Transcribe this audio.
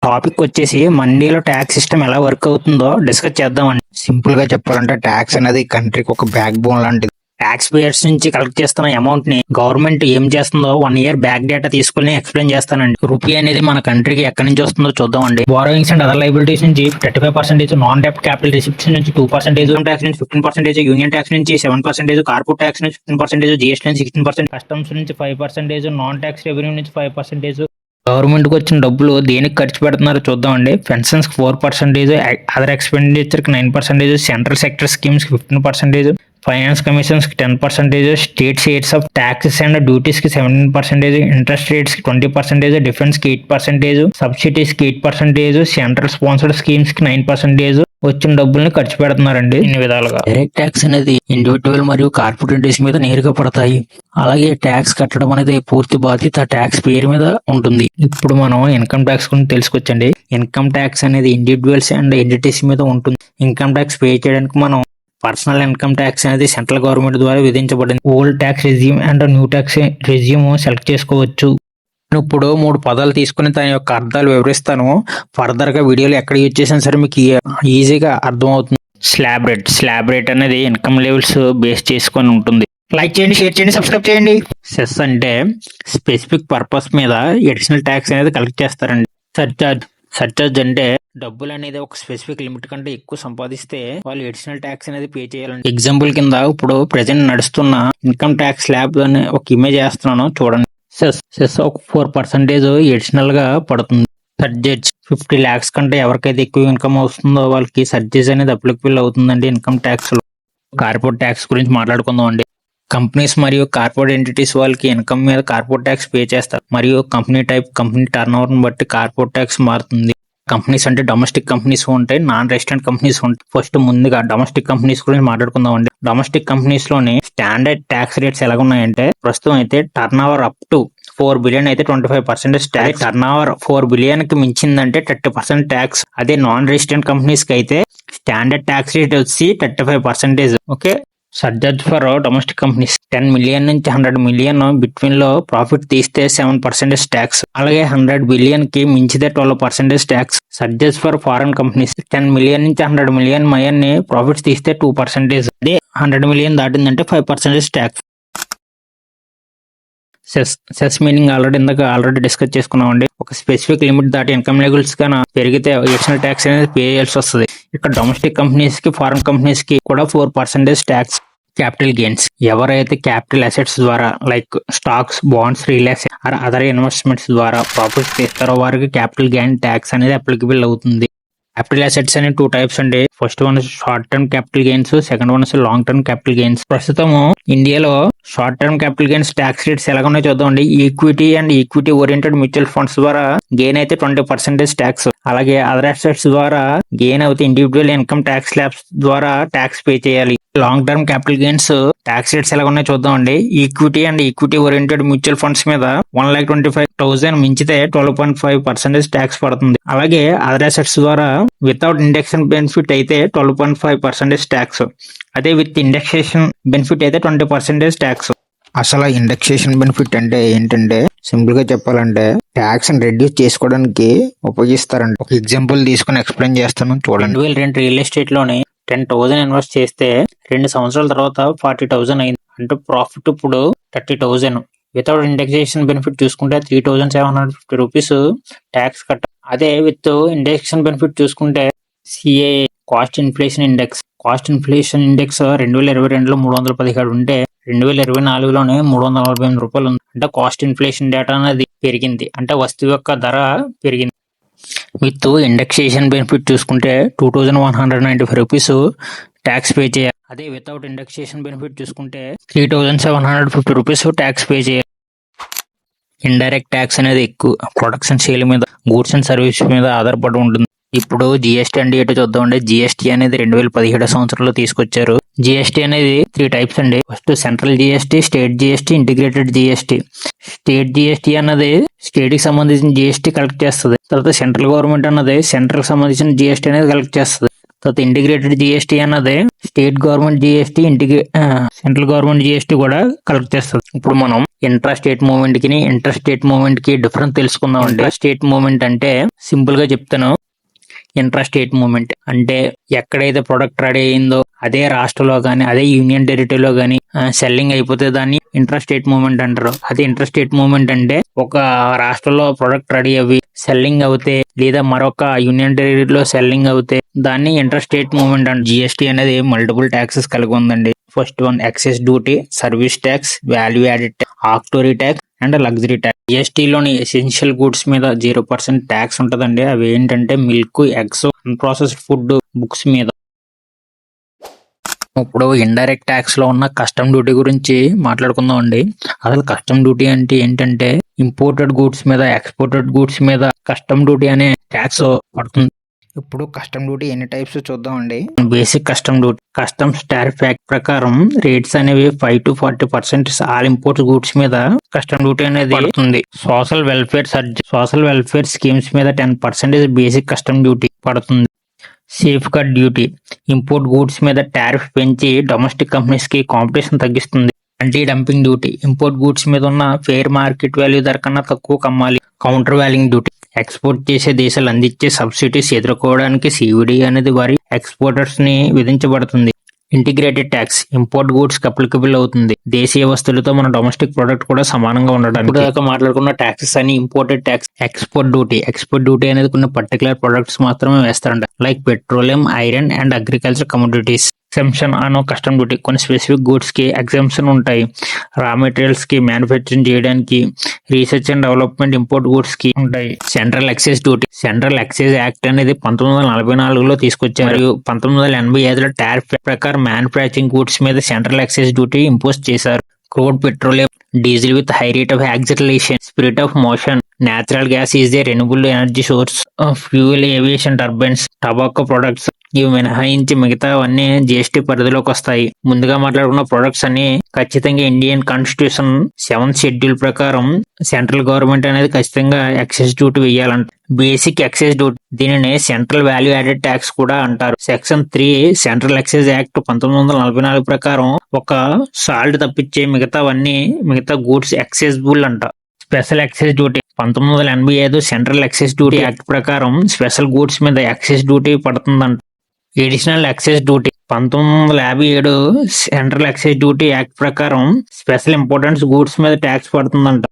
Topic వచ్చేసి మండీలో tax system ఎలా work అవుతుందో డిస్కస్ చేద్దామండి. సింపుల్ గా చెప్పాలంటే ట్యాక్స్ అనేది కంట్రీకి ఒక బ్యాక్ బోన్ లాంటిది. ట్యాక్స్ పేయర్స్ నుంచి కలెక్ట్ చేస్తున్న అమౌంట్ ని గవర్నమెంట్ ఏం చేస్తుందో 1 year బ్యాక్ డేటా తీసుకుని ఎక్స్ప్లెయిన్ చేస్తానండి. రూపీ అనేది మన కంట్రీకి ఎక్కడి నుంచి వస్తుందో చూద్దామండి. బారోయింగ్స్ అండ్ అదర్ లైబిలిటీస్ నుంచి 35%, నాన్ డెప్ట్ క్యాపిటల్ రిసిప్ట్స్ నుంచి 2%, ఇన్కమ్ ట్యాక్స్ నుంచి 15%, యూనియన్ ట్యాక్స్ నుంచి 7%, కార్పొరేట్ ట్యాక్స్ నుంచి 15%, జీఎస్టీ నుంచి 16%, కస్టమ్స్ నుంచి 5%, నాన్ ట్యాక్స్ రెవెన్యూ నుంచి 5%. గవర్నమెంట్ కి వచ్చిన డబ్బులు దేనికి ఖర్చు పెడుతున్నారో చూద్దామండి. పెన్షన్స్ కి 4%, అదర్ ఎక్స్పెండిచర్ కి 9%, సెంట్రల్ సెక్టర్ స్కీమ్స్ కి 15%, ఫైనాన్స్ కమిషన్స్ కి 10%, state shares of taxes and duties కి 17%, ఇంట్రెస్ట్ రేట్స్ కి 20%, డిఫెన్స్ కి 8%, సబ్సిడీస్ కి 8%, సెంట్రల్ స్పాన్సర్డ్ స్కీమ్స్ కి 9% వచ్చిన డబ్బుల్ని ఖర్చు పెడుతున్నారండి. ఇన్ని విధాలుగా డైరెక్ట్ ట్యాక్స్ అనేది ఇండివిజువల్ మరియు కార్పొరేట్ మీద నేరుగా పడతాయి. అలాగే ట్యాక్స్ కట్టడం అనేది పూర్తి బాధ్యత ట్యాక్స్ పేరు మీద ఉంటుంది. ఇప్పుడు మనం ఇన్కమ్ ట్యాక్స్ గురించి తెలుసుకొచ్చండి. ఇన్కమ్ ట్యాక్స్ అనేది ఇండివిజువల్స్ అండ్ ఎంటిటీస్ మీద ఉంటుంది. ఇన్కమ్ ట్యాక్స్ పే చేయడానికి మనం పర్సనల్ ఇన్కమ్ ట్యాక్స్ అనేది సెంట్రల్ గవర్నమెంట్ ద్వారా విధించబడింది. Old tax regime and new tax regime select చేసుకోవచ్చు. ఇప్పుడు 3 పదాలు తీసుకుని దాని యొక్క అర్థాలు వివరిస్తాను. ఫర్దర్ గా వీడియోలో ఎక్కడ యూజ్ చేసినా సరే మీకు ఈజీగా అర్థమవుతుంది. స్లాబ్ రేట్ అనేది ఇన్కమ్ లెవెల్స్ బేస్ చేసుకొని ఉంటుంది. లైక్ చేయండి, షేర్ చేయండి, సబ్స్క్రైబ్ చేయండి. సెస్ అంటే స్పెసిఫిక్ పర్పస్ మీద అడిషనల్ ట్యాక్స్ అనేది కలెక్ట్ చేస్తారండి. సర్చార్జ్ అంటే డబ్బులు అనేది ఒక స్పెసిఫిక్ లిమిట్ కంటే ఎక్కువ సంపాదిస్తే వాళ్ళు అడిషనల్ ట్యాక్స్ అనేది పే చేయాలండి. ఎగ్జాంపుల్ కింద ఇప్పుడు ప్రెసెంట్ నడుస్తున్న ఇన్కమ్ ట్యాక్స్ స్లాబ్ అని ఒక ఇమేజ్ వేస్తున్నాను చూడండి. సెస్ ఒక 4% అడిషనల్ గా పడుతుంది. సర్జెస్ 50 lakhs కంటే ఎవరికైతే ఎక్కువ ఇన్కమ్ వస్తుందో వాళ్ళకి సర్జెస్ అనేది అప్లికబుల్ అవుతుందండి ఇన్కమ్ ట్యాక్స్ లో. కార్పొరేట్ ట్యాక్స్ గురించి మాట్లాడుకుందాం అండి. కంపెనీస్ మరియు కార్పొరేట్ ఎంటిటీస్ వాళ్ళకి ఇన్కమ్ మీద కార్పొరేట్ ట్యాక్స్ పే చేస్తారు మరియు company type, company turn over బట్టి కార్పొరేట్ ట్యాక్స్ మారుతుంది. కంపెనీస్ అంటే డొమెస్టిక్ కంపెనీస్ ఉంటాయి, నాన్ రెసిడెంట్ కంపెనీస్ ఉంటాయి. ఫస్ట్ ముందుగా డొమెస్టిక్ కంపెనీస్ గురించి మాట్లాడుకుందాం అండి. డొమెస్టిక్ కంపెనీస్ లోని స్టాండర్డ్ ట్యాక్స్ రేట్స్ ఎలాగున్నాయంటే ప్రస్తుతం అయితే turn over up to 4 billion అయితే 25% ట్యాక్స్. టర్న్ ఓవర్ 4 billion కి మించిందంటే 30% ట్యాక్స్. అదే నాన్ రెసిడెంట్ కంపెనీస్ కి అయితే స్టాండర్డ్ ట్యాక్స్ రేట్ వచ్చి 35%. Okay. Surcharge for domestic companies 10 million నుంచి 100 million బిట్వీన్ లో ప్రాఫిట్ తీస్తే 7% ట్యాక్స్. అలాగే 100 billion కి మించితే 12% tax. Surcharge for foreign companies 10 million నుంచి 100 million మయన్ని ప్రాఫిట్స్ తీస్తే 2%. అదే 100 million దాటిందంటే 5% tax. Cess meaning already discuss చేసుకున్నామండి. ఒక స్పెసిఫిక్ లిమిట్ దాటి ఇన్కమ్ లెవెల్స్ గాన పెరిగితే అడిషనల్ ట్యాక్స్ అనేది పే చేయాల్సి వస్తుంది. ఇక్కడ డొమెస్టిక్ కంపెనీస్ కి, ఫారెన్ కంపెనీస్ కి కూడా 4% ట్యాక్స్. క్యాపిటల్ గెయిన్స్ ఎవరైతే క్యాపిటల్ అసెట్స్ ద్వారా like stocks, bonds, real estate or other investments ద్వారా ప్రాఫిట్స్ తీస్తారో వారికి క్యాపిటల్ గెయిన్ ట్యాక్స్ అనేది అప్లికబుల్ అవుతుంది. క్యాపిటల్ అసెట్స్ అనే 2 types అండి. First one short term capital gains, second one long term capital gains. ప్రస్తుతం ఇండియాలో short term capital gains tax rates ఎలా ఉన్నాయో చూద్దామండి. Equity and equity oriented mutual funds ద్వారా గెయిన్ అయితే 20% ట్యాక్స్. అలాగే అదర్ అసెట్స్ ద్వారా గెయిన్ అయితే ఇండివిజువల్ ఇన్కమ్ ట్యాక్స్ స్లాబ్స్ ద్వారా ట్యాక్స్ పే చేయాలి. Long term capital gains tax rates ఎలా ఉన్నాయో చూద్దామండి. Equity and equity oriented mutual funds మీద 1,25,000 మించితే 12.5% ట్యాక్స్ పడుతుంది. అలాగే అదర్ అసెట్స్ ద్వారా వితౌట్ ఇండెక్షన్ బెనిఫిట్ అయితే 12.5% ట్యాక్స్. అదే విత్ ఇండెక్సేషన్ బెనిఫిట్ అయితే 20% ట్యాక్స్. అసలు ఇండెక్సేషన్ బెనిఫిట్ అంటే ఏంటంటే సింపుల్ గా చెప్పాలంటే ట్యాక్స్ రెడ్యూస్ చేసుకోవడానికి ఉపయోగిస్తారండి. ఒక ఎగ్జాంపుల్ తీసుకుని ఎక్స్ప్లెయిన్ చేస్తాను చూడండి. 2002 రియల్ ఎస్టేట్ లోని 10,000 ఇన్వెస్ట్ చేస్తే 2 సంవత్సరాల తర్వాత 40,000 అయింది. అంటే ప్రాఫిట్ ఇప్పుడు 30,000. వితౌట్ ఇండెక్సేషన్ బెనిఫిట్ చూసుకుంటే 3,750 రూపీస్ ట్యాక్స్ కట్టాలి. అదే విత్ ఇండెక్సేషన్ బెనిఫిట్ చూసుకుంటే సిఏ కాస్ట్ ఇన్ఫ్లేషన్ ఇండెక్స్ 2022లో 317 ఉంటే 2024లోనే 348 రూపాయలు ఉంది. అంటే కాస్ట్ ఇన్ఫ్లేషన్ డేటా అనేది పెరిగింది, అంటే వస్తువు యొక్క ధర పెరిగింది. విత్ ఇండెక్సేషన్ బెనిఫిట్ చూసుకుంటే 2,195 రూపీస్ ట్యాక్స్ పే చేయాలి. అదే వితౌట్ ఇండెక్సేషన్ బెనిఫిట్ చూసుకుంటే 3,750 రూపీస్ ట్యాక్స్ పే చేయాలి. ఇండైరెక్ట్ ట్యాక్స్ అనేది ఎక్కువ ప్రొడక్షన్ సేల్ మీద, గూడ్స్ అండ్ సర్వీస్ మీద ఆధారపడి ఉంటుంది. ఇప్పుడు జిఎస్టీ అంటే ఏంటో చూద్దామండి. జిఎస్టీ అనేది 2017 సంవత్సరంలో తీసుకొచ్చారు. జిఎస్టీ అనేది 3 types అండి. First central GST, state GST, integrated GST. State GST అన్నది స్టేట్ కి సంబంధించిన జిఎస్టీ కలెక్ట్ చేస్తుంది. తర్వాత సెంట్రల్ గవర్నమెంట్ అన్నది సెంట్రల్ కి సంబంధించిన జిఎస్టీ అనేది కలెక్ట్ చేస్తుంది. తర్వాత ఇంటిగ్రేటెడ్ జిఎస్టీ అన్నది state government GST central government GST కూడా కలెక్ట్ చేస్తుంది. ఇప్పుడు మనం ఇంట్రా స్టేట్ మూవ్మెంట్ కి ఇంటర్ స్టేట్ మూవ్మెంట్ కి డిఫరెన్స్ తెలుసుకుందాం. ఇంట్రా స్టేట్ మూవ్మెంట్ అంటే సింపుల్ గా చెప్తాను. ఇంట్రా స్టేట్ మూవ్మెంట్ అంటే ఎక్కడైతే ప్రొడక్ట్ రెడీ అయిందో అదే రాష్ట్రంలో గానీ అదే యూనియన్ టెరిటరీలో గానీ సెల్లింగ్ అయిపోతే దాన్ని ఇంట్రా స్టేట్ మూవ్మెంట్ అంటారు. అదే ఇంటర్ స్టేట్ మూవ్మెంట్ అంటే ఒక రాష్ట్రంలో ప్రొడక్ట్ రెడీ అవి సెల్లింగ్ అవుతే లేదా మరొక యూనియన్ టెరిటరీలో సెల్లింగ్ అవుతే దాన్ని ఇంటర్ స్టేట్ మూవ్మెంట్ అంటారు. జిఎస్టీ అనేది మల్టిపుల్ ట్యాక్సెస్ కలిగి ఉందండి. First one excise duty, service tax, value added tax, octroi tax and luxury tax. జిఎస్టీలోని ఎసెన్షియల్ గూడ్స్ మీద 0% ట్యాక్స్ ఉంటదండి. అవి ఏంటంటే milk, eggs, unprocessed food, books మీద. ఇప్పుడు ఇండైరెక్ట్ ట్యాక్స్ లో ఉన్న కస్టమ్ డ్యూటీ గురించి మాట్లాడుకుందాం అండి. అసలు కస్టమ్ డ్యూటీ అంటే ఏంటంటే ఇంపోర్టెడ్ గూడ్స్ మీద, ఎక్స్పోర్టెడ్ గూడ్స్ మీద కస్టమ్ డ్యూటీ అనే ట్యాక్స్ పడుతుంది. ఇప్పుడు కస్టమ్ డ్యూటీ ఎన్ని టైప్స్ చూద్దామండి. Basic custom duty. Customs tariff act ప్రకారం రేట్స్ అనేవి 5 to 40% ఆల్ ఇంపోర్ట్స్ గూడ్స్ మీద కస్టమ్ డ్యూటీ అనేది పడుతుంది. సోషల్ వెల్ఫేర్ స్కీమ్స్ మీద 10% బేసిక్ కస్టమ్ డ్యూటీ పడుతుంది. Safeguard duty import goods మీద టారిఫ్ పెంచి డొమెస్టిక్ కంపెనీస్ కి కాంపిటీషన్ తగ్గిస్తుంది. Anti dumping duty import goods మీద ఉన్న ఫెయిర్ మార్కెట్ వాల్యూ ధర కన్నా తక్కువ కమ్మాలి. కౌంటర్ వాల్యూయింగ్ డ్యూటీ ఎక్స్పోర్ట్ చేసే దేశాలు అందించే సబ్సిడీస్ ఎదుర్కోవడానికి సివిడి అనేది వారి ఎక్స్పోర్టర్స్ ని విధించబడుతుంది. ఇంటిగ్రేటెడ్ ట్యాక్స్ ఇంపోర్ట్ గూడ్స్ కి అప్లికబుల్ అవుతుంది. దేశీయ వస్తువులతో మన డొమెస్టిక్ ప్రొడక్ట్ కూడా సమానంగా ఉండడానికి. ఇప్పుడు మాట్లాడుకున్న ట్యాక్సెస్ అని ఇంపోర్టెడ్ ట్యాక్స్. ఎక్స్పోర్ట్ డ్యూటీ అనేది కొన్ని పర్టికులర్ ప్రొడక్ట్స్ మాత్రమే వేస్తారంట. Like petroleum, iron and agriculture commodities. Exemption అనే కస్టమ్ డ్యూటీ కొన్ని స్పెసిఫిక్ గూడ్స్ కి ఎగ్జంప్షన్ ఉంటాయి. రా మెటీరియల్స్ కి మ్యానుఫ్యాక్చరింగ్ చేయడానికి, research and development import goods కి ఉంటాయి. Central excise duty central excise act అనేది 1944లో తీసుకొచ్చారు. మరియు 1985లో టారిఫ్ ప్రకారం మ్యానుఫ్యాక్చరింగ్ గూడ్స్ మీద సెంట్రల్ ఎక్సైజ్ డ్యూటీ ఇంపోజ్ చేశారు. Crude petroleum, diesel with high rate of acceleration, spirit of motion, natural gas is a renewable energy source, fuel, aviation turbines, tobacco products ఇవి మినహాయించి మిగతావన్నీ జిఎస్టీ పరిధిలోకి వస్తాయి. ముందుగా మాట్లాడుకున్న ప్రొడక్ట్స్ అన్ని ఖచ్చితంగా ఇండియన్ కాన్స్టిట్యూషన్ 7th షెడ్యూల్ ప్రకారం సెంట్రల్ గవర్నమెంట్ అనేది ఖచ్చితంగా ఎక్సైజ్ డ్యూటీ వేయాలంట. బేసిక్ ఎక్సైజ్ డ్యూటీ దీనిని సెంట్రల్ వాల్యూ యాడెడ్ ట్యాక్స్ కూడా అంటారు. సెక్షన్ 3 సెంట్రల్ ఎక్సైజ్ యాక్ట్ 1944 ప్రకారం ఒక సాల్ట్ తప్పించే మిగతా గూడ్స్ ఎక్సైజబుల్ అంట. Special excise duty 1985 central excise duty act ప్రకారం స్పెషల్ గూడ్స్ మీద ఎక్సైజ్ డ్యూటీ పడుతుందంట. Additional excise duty 1957 central excise duty act ప్రకారం స్పెషల్ ఇంపార్టెన్స్ గూడ్స్ మీద ట్యాక్స్ పడుతుందంట.